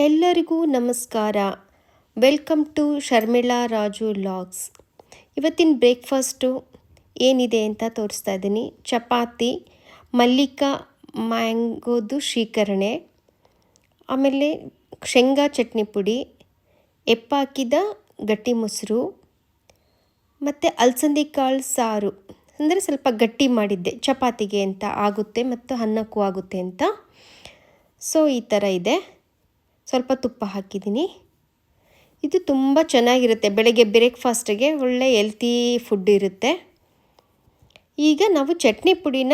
ಎಲ್ಲರಿಗೂ ನಮಸ್ಕಾರ. Welcome to Sharmila Raju vlogs. ಇವತ್ತಿನ ಬ್ರೇಕ್ಫಾಸ್ಟು ಏನಿದೆ ಅಂತ ತೋರಿಸ್ತಾ ಇದ್ದೀನಿ. ಚಪಾತಿ, ಮಲ್ಲಿಕಾ ಮ್ಯಾಂಗೋದು ಶೀಕರಣೆ, ಆಮೇಲೆ ಶೇಂಗಾ ಚಟ್ನಿ ಪುಡಿ, ಎಪ್ಪಾಕಿದ ಗಟ್ಟಿ ಮೊಸರು ಮತ್ತು ಅಲಸಂದಿ ಕಾಳು ಸಾರು. ಅಂದರೆ ಸ್ವಲ್ಪ ಗಟ್ಟಿ ಮಾಡಿದ್ದೆ ಚಪಾತಿಗೆ ಅಂತ ಆಗುತ್ತೆ ಮತ್ತು ಅನ್ನಕ್ಕೂ ಆಗುತ್ತೆ ಅಂತ. ಸೊ ಈ ಥರ ಇದೆ. ಸ್ವಲ್ಪ ತುಪ್ಪ ಹಾಕಿದ್ದೀನಿ. ಇದು ತುಂಬ ಚೆನ್ನಾಗಿರುತ್ತೆ. ಬೆಳಗ್ಗೆ ಬ್ರೇಕ್ಫಾಸ್ಟಿಗೆ ಒಳ್ಳೆ ಹೆಲ್ತಿ ಫುಡ್ ಇರುತ್ತೆ. ಈಗ ನಾವು ಚಟ್ನಿ ಪುಡಿನ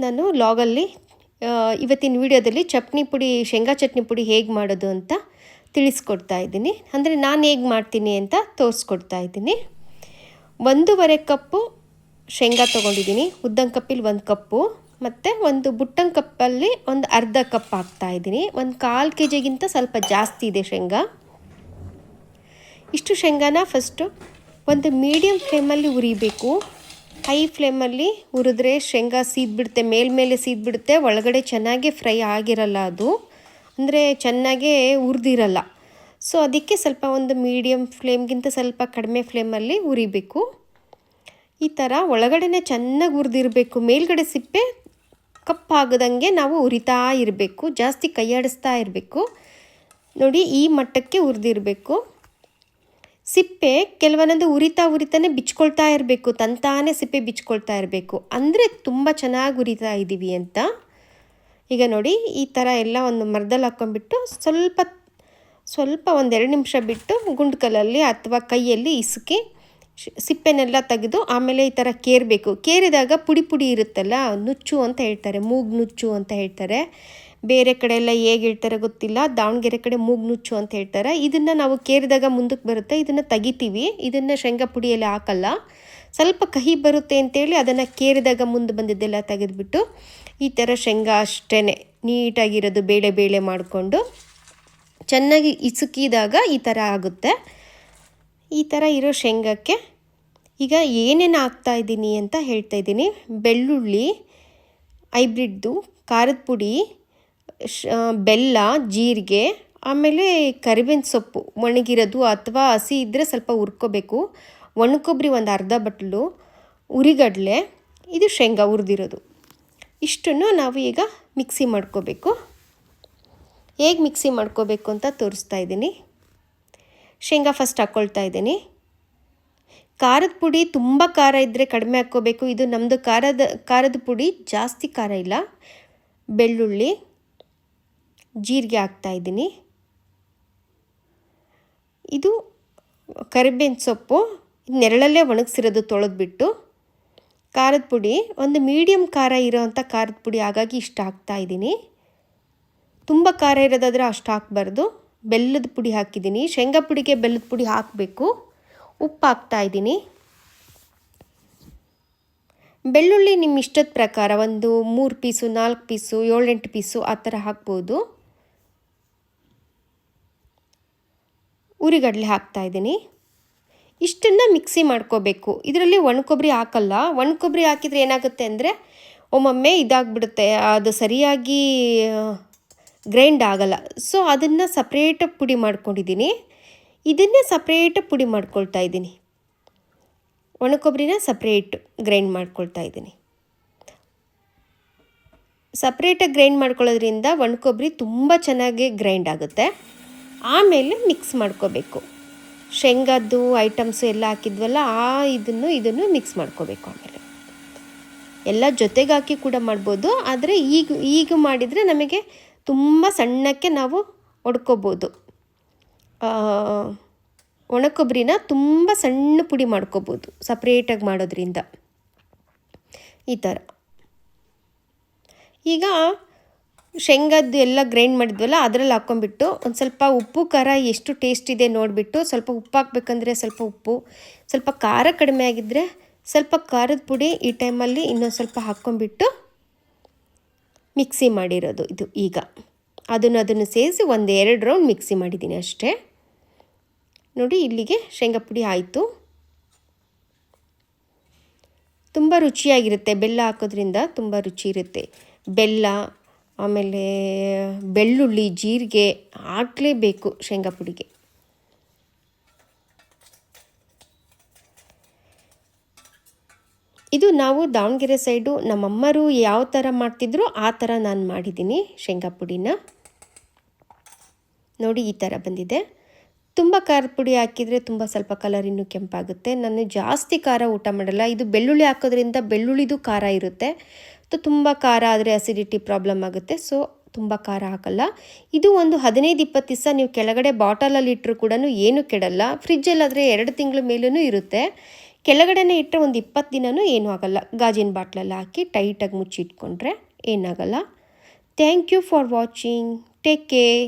ನಾನು ಲಾಗಲ್ಲಿ ಇವತ್ತಿನ ವಿಡಿಯೋದಲ್ಲಿ ಚಟ್ನಿ ಪುಡಿ, ಶೇಂಗಾ ಚಟ್ನಿ ಪುಡಿ ಹೇಗೆ ಮಾಡೋದು ಅಂತ ತಿಳಿಸ್ಕೊಡ್ತಾ ಇದ್ದೀನಿ. ಅಂದರೆ ನಾನು ಹೇಗೆ ಮಾಡ್ತೀನಿ ಅಂತ ತೋರಿಸ್ಕೊಡ್ತಾ ಇದ್ದೀನಿ. 1.5 ಕಪ್ಪು ಶೇಂಗಾ ತೊಗೊಂಡಿದ್ದೀನಿ. ಉದ್ದಂಗೆ ಕಪ್ಪಿಲ್ಲಿ 1 ಕಪ್ಪು ಮತ್ತು ಒಂದು ಬುಟ್ಟಂಗೆ ಕಪ್ಪಲ್ಲಿ ಒಂದು ಅರ್ಧ ಕಪ್ ಹಾಕ್ತಾಯಿದ್ದೀನಿ. ಒಂದು 1/4 kg ಸ್ವಲ್ಪ ಜಾಸ್ತಿ ಇದೆ ಶೇಂಗಾ. ಇಷ್ಟು ಶೇಂಗಾನ ಫಸ್ಟು ಒಂದು ಮೀಡಿಯಮ್ ಫ್ಲೇಮಲ್ಲಿ ಹುರಿಬೇಕು. ಹೈ ಫ್ಲೇಮಲ್ಲಿ ಹುರಿದ್ರೆ ಶೇಂಗಾ ಸೀದ್ಬಿಡುತ್ತೆ, ಮೇಲ್ಮೇಲೆ ಸೀದ್ಬಿಡುತ್ತೆ, ಒಳಗಡೆ ಚೆನ್ನಾಗಿ ಫ್ರೈ ಆಗಿರಲ್ಲ, ಅದು ಅಂದರೆ ಚೆನ್ನಾಗೇ ಹುರಿದಿರಲ್ಲ. ಸೊ ಅದಕ್ಕೆ ಸ್ವಲ್ಪ ಒಂದು ಮೀಡಿಯಮ್ ಫ್ಲೇಮ್ಗಿಂತ ಸ್ವಲ್ಪ ಕಡಿಮೆ ಫ್ಲೇಮಲ್ಲಿ ಹುರಿಬೇಕು. ಈ ಥರ ಒಳಗಡೆ ಚೆನ್ನಾಗಿ ಹುರಿದಿರಬೇಕು. ಮೇಲ್ಗಡೆ ಸಿಪ್ಪೆ ಕಪ್ಪಾಗದಂಗೆ ನಾವು ಹುರಿತಾ ಇರಬೇಕು, ಜಾಸ್ತಿ ಕೈಯಾಡಿಸ್ತಾ ಇರಬೇಕು. ನೋಡಿ, ಈ ಮಟ್ಟಕ್ಕೆ ಹುರಿದಿರಬೇಕು. ಸಿಪ್ಪೆ ಕೆಲವೊಂದೊಂದು ಹುರಿತಾನೆ ಬಿಚ್ಕೊಳ್ತಾ ಇರಬೇಕು, ತಂತಾನೆ ಸಿಪ್ಪೆ ಬಿಚ್ಕೊಳ್ತಾ ಇರಬೇಕು, ಅಂದರೆ ತುಂಬ ಚೆನ್ನಾಗಿ ಹುರಿತಾ ಇದ್ದೀವಿ ಅಂತ. ಈಗ ನೋಡಿ, ಈ ಥರ ಎಲ್ಲ ಒಂದು ಮರದಲ್ಲಿ ಹಾಕ್ಕೊಂಡ್ಬಿಟ್ಟು ಸ್ವಲ್ಪ 1-2 ನಿಮಿಷ ಬಿಟ್ಟು ಗುಂಡ್ಕಲಲ್ಲಿ ಅಥವಾ ಕೈಯಲ್ಲಿ ಇಸುಕಿ ಸಿಪ್ಪೆನೆಲ್ಲ ತೆಗೆದು ಆಮೇಲೆ ಈ ಥರ ಕೇರಬೇಕು. ಕೇರಿದಾಗ ಪುಡಿ ಇರುತ್ತಲ್ಲ, ನುಚ್ಚು ಅಂತ ಹೇಳ್ತಾರೆ, ಮೂಗು ನುಚ್ಚು ಅಂತ ಹೇಳ್ತಾರೆ. ಬೇರೆ ಕಡೆ ಎಲ್ಲ ಹೇಗೆ ಹೇಳ್ತಾರೆ ಗೊತ್ತಿಲ್ಲ, ದಾವಣಗೆರೆ ಕಡೆ ಮೂಗು ನುಚ್ಚು ಅಂತ ಹೇಳ್ತಾರೆ. ಇದನ್ನು ನಾವು ಕೇರಿದಾಗ ಮುಂದಕ್ಕೆ ಬರುತ್ತೆ, ಇದನ್ನು ತೆಗಿತೀವಿ. ಇದನ್ನು ಶೇಂಗಾ ಪುಡಿಯಲ್ಲಿ ಹಾಕಲ್ಲ, ಸ್ವಲ್ಪ ಕಹಿ ಬರುತ್ತೆ ಅಂತೇಳಿ ಅದನ್ನು ಕೇರಿದಾಗ ಮುಂದೆ ಬಂದಿದ್ದೆಲ್ಲ ತೆಗೆದುಬಿಟ್ಟು ಈ ಥರ ಶೇಂಗಾ ಅಷ್ಟೇ ನೀಟಾಗಿರೋದು ಬೇಳೆ ಮಾಡಿಕೊಂಡು ಚೆನ್ನಾಗಿ ಇಸುಕಿದಾಗ ಈ ಥರ ಆಗುತ್ತೆ. ಈ ಥರ ಇರೋ ಶೇಂಗಕ್ಕೆ ಈಗ ಏನೇನು ಹಾಕ್ತಾಯಿದ್ದೀನಿ ಅಂತ ಹೇಳ್ತಾ ಇದ್ದೀನಿ. ಬೆಳ್ಳುಳ್ಳಿ ಹೈಬ್ರಿಡ್ದು, ಖಾರದ ಪುಡಿ, ಬೆಲ್ಲ, ಜೀರಿಗೆ, ಆಮೇಲೆ ಕರಿಬೇವಿನ ಸೊಪ್ಪು ಒಣಗಿರೋದು ಅಥವಾ ಹಸಿ ಇದ್ದರೆ ಸ್ವಲ್ಪ ಹುರ್ಕೋಬೇಕು. ಒಣಕೊಬ್ಬರಿ ಒಂದು ಅರ್ಧ ಬಟ್ಲು, ಉರಿಗಡಲೆ, ಇದು ಶೇಂಗಾ ಹುರಿದಿರೋದು. ಇಷ್ಟನ್ನು ನಾವು ಈಗ ಮಿಕ್ಸಿ ಮಾಡ್ಕೋಬೇಕು. ಹೇಗೆ ಮಿಕ್ಸಿ ಮಾಡ್ಕೋಬೇಕು ಅಂತ ತೋರಿಸ್ತಾ ಇದ್ದೀನಿ. ಶೇಂಗಾ ಫಸ್ಟ್ ಹಾಕ್ಕೊಳ್ತಾ ಇದ್ದೀನಿ. ಖಾರದ ಪುಡಿ ತುಂಬ ಖಾರ ಇದ್ದರೆ ಕಡಿಮೆ ಹಾಕ್ಕೋಬೇಕು. ಇದು ನಮ್ಮದು ಖಾರದ ಪುಡಿ ಜಾಸ್ತಿ ಖಾರ ಇಲ್ಲ. ಬೆಳ್ಳುಳ್ಳಿ, ಜೀರಿಗೆ ಹಾಕ್ತಾಯಿದ್ದೀನಿ. ಇದು ಕರಿಬೇವಿನ ಸೊಪ್ಪು ನೆರಳಲ್ಲೇ ಒಣಗಿಸಿರೋದು ತೊಳೆದ್ಬಿಟ್ಟು. ಖಾರದ ಪುಡಿ ಒಂದು ಮೀಡಿಯಮ್ ಖಾರ ಇರೋವಂಥ ಖಾರದ ಪುಡಿ, ಹಾಗಾಗಿ ಇಷ್ಟು ಹಾಕ್ತಾಯಿದ್ದೀನಿ. ತುಂಬ ಖಾರ ಇರೋದಾದರೆ ಅಷ್ಟು ಹಾಕಬಾರ್ದು. ಬೆಲ್ಲದ ಪುಡಿ ಹಾಕಿದ್ದೀನಿ. ಶೇಂಗಾ ಪುಡಿಗೆ ಬೆಲ್ಲದ ಪುಡಿ ಹಾಕಬೇಕು. ಉಪ್ಪು ಹಾಕ್ತಾಯಿದ್ದೀನಿ. ಬೆಳ್ಳುಳ್ಳಿ ನಿಮ್ಮ ಇಷ್ಟದ ಪ್ರಕಾರ ಒಂದು 3 ಪೀಸು, 4 ಪೀಸು, 7-8 ಪೀಸು ಆ ಥರ ಹಾಕ್ಬೋದು. ಉರಿಗಡಲೆ ಹಾಕ್ತಾಯಿದ್ದೀನಿ. ಇಷ್ಟನ್ನು ಮಿಕ್ಸಿ ಮಾಡ್ಕೋಬೇಕು. ಇದರಲ್ಲಿ ಒಣಕೊಬ್ಬರಿ ಹಾಕಲ್ಲ. ಒಣಕೊಬ್ಬರಿ ಹಾಕಿದರೆ ಏನಾಗುತ್ತೆ ಅಂದರೆ ಒಮ್ಮೊಮ್ಮೆ ಇದಾಗಿಬಿಡುತ್ತೆ, ಅದು ಸರಿಯಾಗಿ ಗ್ರೈಂಡ್ ಆಗಲ್ಲ. ಸೊ ಅದನ್ನು ಸಪ್ರೇಟಾಗಿ ಪುಡಿ ಮಾಡ್ಕೊಂಡಿದ್ದೀನಿ. ಇದನ್ನೇ ಸಪ್ರೇಟಾಗಿ ಪುಡಿ ಮಾಡ್ಕೊಳ್ತಾ ಇದ್ದೀನಿ. ಒಣಕೊಬ್ಬರಿನ ಸಪ್ರೇಟ್ ಗ್ರೈಂಡ್ ಮಾಡ್ಕೊಳ್ತಾ ಇದ್ದೀನಿ. ಸಪ್ರೇಟಾಗಿ ಗ್ರೈಂಡ್ ಮಾಡ್ಕೊಳ್ಳೋದ್ರಿಂದ ಒಣಕೊಬ್ಬರಿ ತುಂಬ ಚೆನ್ನಾಗಿ ಗ್ರೈಂಡ್ ಆಗುತ್ತೆ. ಆಮೇಲೆ ಮಿಕ್ಸ್ ಮಾಡ್ಕೋಬೇಕು. ಶೇಂಗಾದ್ದು ಐಟಮ್ಸು ಎಲ್ಲ ಹಾಕಿದ್ವಲ್ಲ, ಇದನ್ನು ಮಿಕ್ಸ್ ಮಾಡ್ಕೋಬೇಕು. ಆಮೇಲೆ ಎಲ್ಲ ಜೊತೆಗೆ ಹಾಕಿ ಕೂಡ ಮಾಡ್ಬೋದು, ಆದರೆ ಈಗ ಮಾಡಿದರೆ ನಮಗೆ ತುಂಬ ಸಣ್ಣಕ್ಕೆ ನಾವು ಒಡ್ಕೋಬೋದು. ಒಣಕೊಬ್ಬರಿನ ತುಂಬ ಸಣ್ಣ ಪುಡಿ ಮಾಡ್ಕೋಬೋದು ಸಪ್ರೇಟಾಗಿ ಮಾಡೋದ್ರಿಂದ. ಈ ಥರ ಈಗ ಶೇಂಗಾದ್ದು ಎಲ್ಲ ಗ್ರೈಂಡ್ ಮಾಡಿದ್ವಲ್ಲ, ಅದರಲ್ಲಿ ಹಾಕ್ಕೊಂಬಿಟ್ಟು ಒಂದು ಸ್ವಲ್ಪ ಉಪ್ಪು ಖಾರ ಎಷ್ಟು ಟೇಸ್ಟ್ ಇದೆ ನೋಡಿಬಿಟ್ಟು, ಸ್ವಲ್ಪ ಉಪ್ಪು ಹಾಕ್ಬೇಕಂದ್ರೆ ಸ್ವಲ್ಪ ಉಪ್ಪು, ಸ್ವಲ್ಪ ಖಾರ ಕಡಿಮೆ ಆಗಿದ್ದರೆ ಸ್ವಲ್ಪ ಖಾರದ ಪುಡಿ ಈ ಟೈಮಲ್ಲಿ ಇನ್ನೊಂದು ಸ್ವಲ್ಪ ಹಾಕ್ಕೊಂಬಿಟ್ಟು ಮಿಕ್ಸಿ ಮಾಡಿರೋದು ಇದು. ಈಗ ಅದನ್ನು ಸೇರಿಸಿ 1-2 ರೌಂಡ್ ಮಿಕ್ಸಿ ಮಾಡಿದ್ದೀನಿ ಅಷ್ಟೇ. ನೋಡಿ, ಇಲ್ಲಿಗೆ ಶೇಂಗಾ ಪುಡಿ ಆಯಿತು. ತುಂಬ ರುಚಿಯಾಗಿರುತ್ತೆ, ಬೆಲ್ಲ ಹಾಕೋದ್ರಿಂದ ತುಂಬ ರುಚಿ ಇರುತ್ತೆ. ಬೆಲ್ಲ, ಆಮೇಲೆ ಬೆಳ್ಳುಳ್ಳಿ, ಜೀರಿಗೆ ಹಾಕಲೇಬೇಕು ಶೇಂಗಾ ಪುಡಿಗೆ. ಇದು ನಾವು ದಾವಣಗೆರೆ ಸೈಡು ನಮ್ಮಮ್ಮರು ಯಾವ ಥರ ಮಾಡ್ತಿದ್ರು ಆ ಥರ ನಾನು ಮಾಡಿದ್ದೀನಿ ಶೇಂಗಾ ಪುಡಿನ. ನೋಡಿ ಈ ಥರ ಬಂದಿದೆ. ತುಂಬ ಖಾರದ ಪುಡಿ ಹಾಕಿದರೆ ತುಂಬ ಸ್ವಲ್ಪ ಕಲರ್ ಇನ್ನೂ ಕೆಂಪಾಗುತ್ತೆ. ನಾನು ಜಾಸ್ತಿ ಖಾರ ಊಟ ಮಾಡಲ್ಲ. ಇದು ಬೆಳ್ಳುಳ್ಳಿ ಹಾಕೋದ್ರಿಂದ ಬೆಳ್ಳುಳ್ಳಿದು ಖಾರ ಇರುತ್ತೆ. ತುಂಬ ಖಾರ ಆದರೆ ಅಸಿಡಿಟಿ ಪ್ರಾಬ್ಲಮ್ ಆಗುತ್ತೆ. ಸೊ ತುಂಬ ಖಾರ ಹಾಕಲ್ಲ. ಇದು ಒಂದು 15-20 ದಿವಸ ನೀವು ಕೆಳಗಡೆ ಬಾಟಲಲ್ಲಿ ಇಟ್ಟರು ಕೂಡ ಏನೂ ಕೆಡಲ್ಲ. ಫ್ರಿಜ್ಜಲ್ಲಾದರೆ 2 ತಿಂಗಳ ಮೇಲೂ ಇರುತ್ತೆ. ಕೆಳಗಡೆನೇ ಇಟ್ಟರೆ ಒಂದು 20 ದಿನವೂ ಏನೂ ಆಗಲ್ಲ. ಗಾಜಿನ ಬಾಟ್ಲಲ್ಲಿ ಹಾಕಿ ಟೈಟಾಗಿ ಮುಚ್ಚಿಟ್ಕೊಂಡ್ರೆ ಏನಾಗಲ್ಲ. Thank you for watching. Take care.